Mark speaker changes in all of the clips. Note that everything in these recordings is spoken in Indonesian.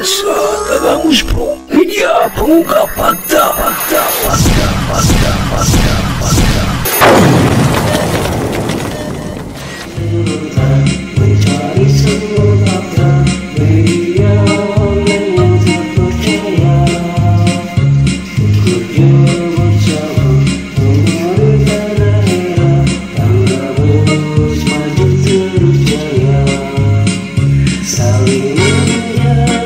Speaker 1: Desa Tanggamus Pro, media pengungkap fakta.
Speaker 2: Mencari semua fakta, media yang terpercaya. Bekerja bersama memberikan daerah, Tanggamus maju terus jaya. Saling menjaga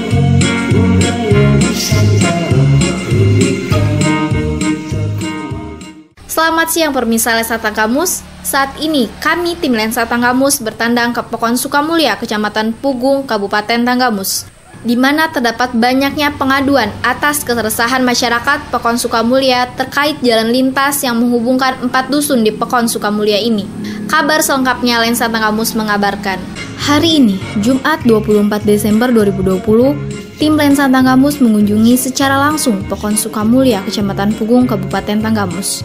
Speaker 2: budaya Nusantara, berikan berita kemajuan.
Speaker 3: Selamat siang pemirsa Lensa Tanggamus. Saat ini kami tim Lensa Tanggamus bertandang ke Pekon Sukamulya, Kecamatan Pugung, Kabupaten Tanggamus, di mana terdapat banyaknya pengaduan atas keresahan masyarakat Pekon Sukamulya terkait jalan lintas yang menghubungkan 4 dusun di Pekon Sukamulya ini. Kabar selengkapnya Lensa Tanggamus mengabarkan. Hari ini, Jumat 24 Desember 2020, tim Lensa Tanggamus mengunjungi secara langsung Pekon Sukamulya, Kecamatan Pugung, Kabupaten Tanggamus,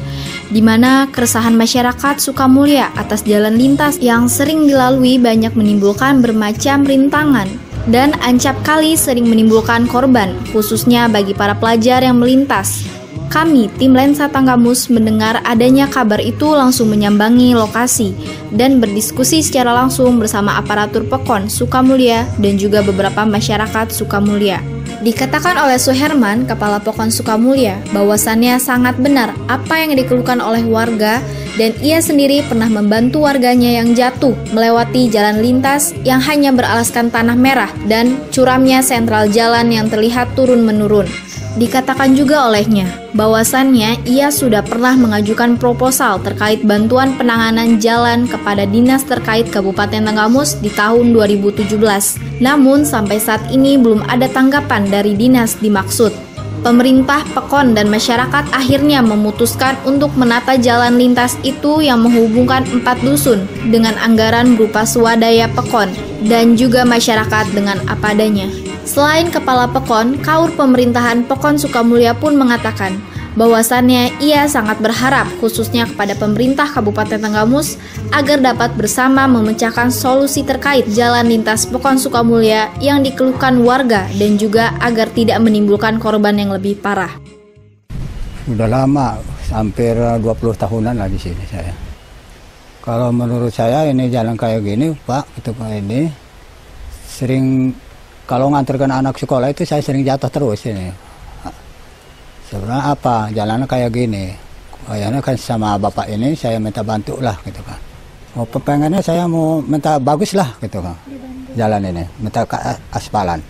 Speaker 3: di mana keresahan masyarakat Sukamulya atas jalan lintas yang sering dilalui banyak menimbulkan bermacam rintangan dan ancap kali sering menimbulkan korban, khususnya bagi para pelajar yang melintas. Kami, tim Lensa Tanggamus, mendengar adanya kabar itu langsung menyambangi lokasi dan berdiskusi secara langsung bersama aparatur Pekon Sukamulya dan juga beberapa masyarakat Sukamulya. Dikatakan oleh Suherman, Kepala Pekon Sukamulya, bahwasannya sangat benar apa yang dikeluhkan oleh warga dan ia sendiri pernah membantu warganya yang jatuh melewati jalan lintas yang hanya beralaskan tanah merah dan curamnya sentral jalan yang terlihat turun-menurun. Dikatakan juga olehnya bahwasannya ia sudah pernah mengajukan proposal terkait bantuan penanganan jalan kepada dinas terkait Kabupaten Tanggamus di tahun 2017. Namun sampai saat ini belum ada tanggapan dari dinas dimaksud. Pemerintah, Pekon, dan masyarakat akhirnya memutuskan untuk menata jalan lintas itu yang menghubungkan 4 dusun dengan anggaran berupa swadaya Pekon dan juga masyarakat dengan apa adanya. Selain Kepala Pekon, Kaur Pemerintahan Pekon Sukamulya pun mengatakan bahwasannya ia sangat berharap khususnya kepada pemerintah Kabupaten Tanggamus agar dapat bersama memecahkan solusi terkait jalan lintas Pekon Sukamulya yang dikeluhkan warga dan juga agar tidak menimbulkan korban yang lebih parah.
Speaker 4: Udah lama, hampir 20 tahunan lah di sini saya. Kalau menurut saya ini jalan kayak gini, Pak, itu kayak ini sering. Kalau nganterkan anak sekolah itu saya sering jatuh terus ini. Sebenarnya apa? Jalannya kayak gini. Kayaknya kan sama bapak ini saya minta bantu lah gitu kan. Oh, pengennya saya mau minta bagus lah gitu kan. Jalan ini, minta ke aspalan.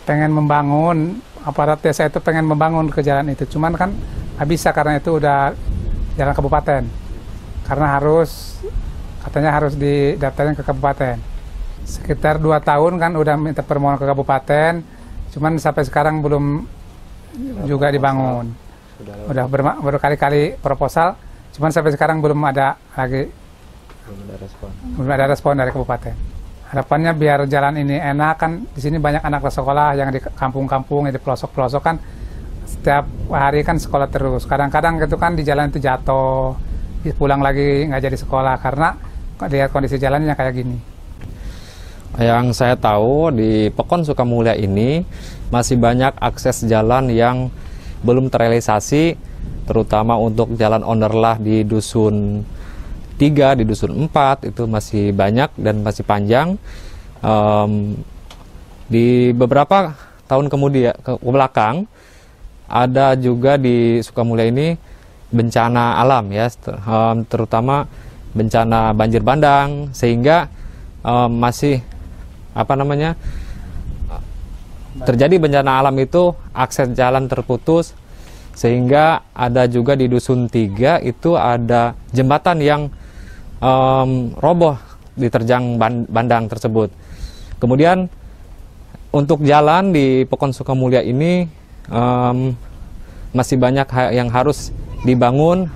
Speaker 5: Pengen membangun, aparat desa itu pengen membangun ke jalan itu. Cuman kan nggak bisa karena itu udah jalan kabupaten. Karena katanya harus didaftarin ke kabupaten. Sekitar 2 tahun kan udah minta permohonan ke kabupaten, cuman sampai sekarang belum juga dibangun. Udah berkali-kali proposal, cuman sampai sekarang belum ada lagi. Belum ada respon dari kabupaten. Harapannya biar jalan ini enak, kan di sini banyak anak sekolah yang di kampung-kampung, di pelosok-pelosok kan setiap hari kan sekolah terus. Kadang-kadang gitu kan di jalan itu jatuh, pulang lagi nggak jadi sekolah karena lihat kondisi jalannya kayak gini.
Speaker 6: Yang saya tahu di Pekon Sukamulya ini masih banyak akses jalan yang belum terrealisasi, terutama untuk jalan Onderlah di Dusun 3, di Dusun 4 itu masih banyak dan masih panjang. Di beberapa tahun kemudian ke belakang ada juga di Sukamulya ini bencana alam ya, terutama bencana banjir bandang, sehingga masih terjadi bencana alam itu akses jalan terputus, sehingga ada juga di Dusun 3 itu ada jembatan yang roboh diterjang bandang tersebut. Kemudian untuk jalan di Pekon Sukamulya ini masih banyak yang harus dibangun.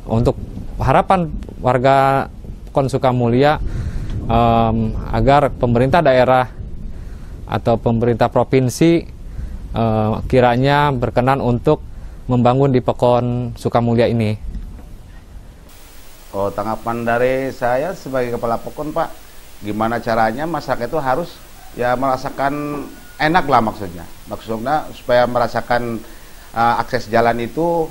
Speaker 6: Untuk harapan warga Pekon Sukamulya agar pemerintah daerah atau pemerintah provinsi kiranya berkenan untuk membangun di Pekon Sukamulya ini.
Speaker 7: Oh, tanggapan dari saya sebagai kepala Pekon, Pak, gimana caranya masyarakat itu harus ya merasakan enak lah maksudnya supaya merasakan akses jalan itu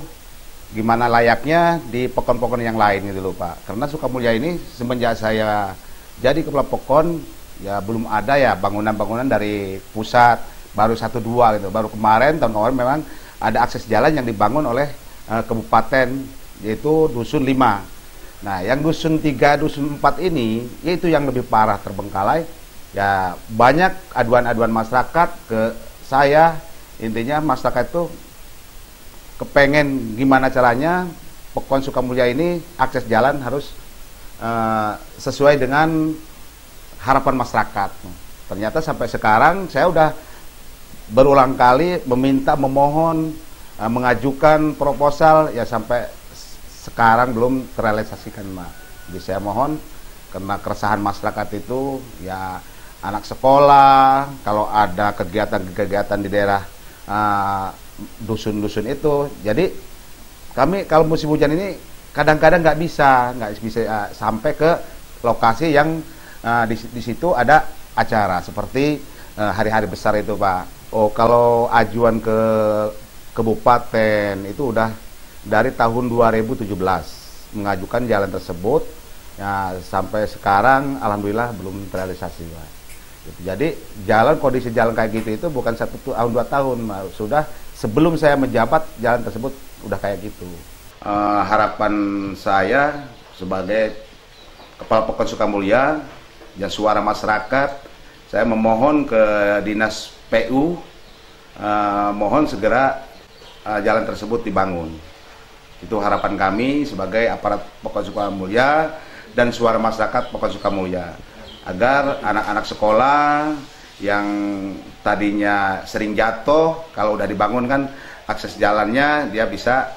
Speaker 7: gimana layaknya di pokon-pokon yang lain gitu loh Pak. Karena Sukamulya ini semenjak saya jadi kepala pokon ya belum ada ya bangunan-bangunan dari pusat, baru 1-2 gitu. Baru tahun kemarin memang ada akses jalan yang dibangun oleh kabupaten, yaitu Dusun 5. Nah, yang Dusun 3, Dusun 4 ini yaitu yang lebih parah, terbengkalai. Ya banyak aduan-aduan masyarakat ke saya. Intinya masyarakat itu kepengen gimana caranya Pokon Sukamulya ini akses jalan harus sesuai dengan harapan masyarakat. Ternyata sampai sekarang saya udah berulang kali memohon, mengajukan proposal, ya sampai sekarang belum terrealisasikan, Pak. Jadi saya mohon, karena keresahan masyarakat itu ya anak sekolah, kalau ada kegiatan-kegiatan di daerah dusun-dusun itu, jadi kami kalau musim hujan ini kadang-kadang nggak bisa sampai ke lokasi yang di situ ada acara seperti hari-hari besar itu, Pak. Oh, kalau ajuan ke kabupaten itu udah dari tahun 2017 mengajukan jalan tersebut, ya sampai sekarang alhamdulillah belum terrealisasi, Pak. Jadi kondisi jalan kayak gitu itu bukan 1 tahun 2 tahun, sudah sebelum saya menjabat jalan tersebut udah kayak gitu. Harapan saya sebagai Kepala Pokon Sukamulya dan suara masyarakat, saya memohon ke Dinas PU, mohon segera jalan tersebut dibangun. Itu harapan kami sebagai aparat Pokon Sukamulya dan suara masyarakat Pokon Sukamulya, agar anak-anak sekolah yang tadinya sering jatuh, kalau udah dibangun kan akses jalannya dia bisa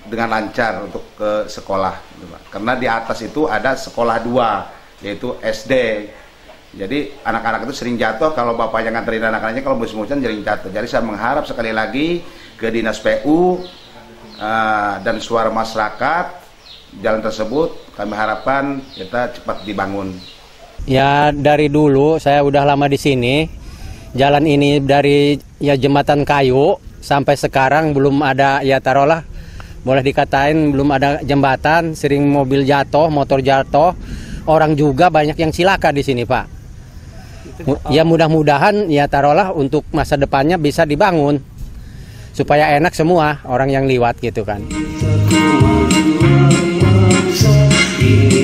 Speaker 7: dengan lancar untuk ke sekolah. Karena di atas itu ada sekolah 2, yaitu SD. Jadi anak-anak itu sering jatuh, kalau bapaknya nganterin anak-anaknya kalau musim hujan sering jatuh. Jadi saya mengharap sekali lagi ke Dinas PU dan suara masyarakat, jalan tersebut kami harapkan kita cepat dibangun.
Speaker 8: Ya dari dulu saya udah lama di sini. Jalan ini dari ya jembatan kayu sampai sekarang belum ada, ya taruhlah boleh dikatain belum ada jembatan, sering mobil jatuh, motor jatuh, orang juga banyak yang cilaka di sini, Pak. Ya mudah-mudahan ya taruhlah untuk masa depannya bisa dibangun supaya enak semua orang yang liwat gitu kan.
Speaker 2: Ini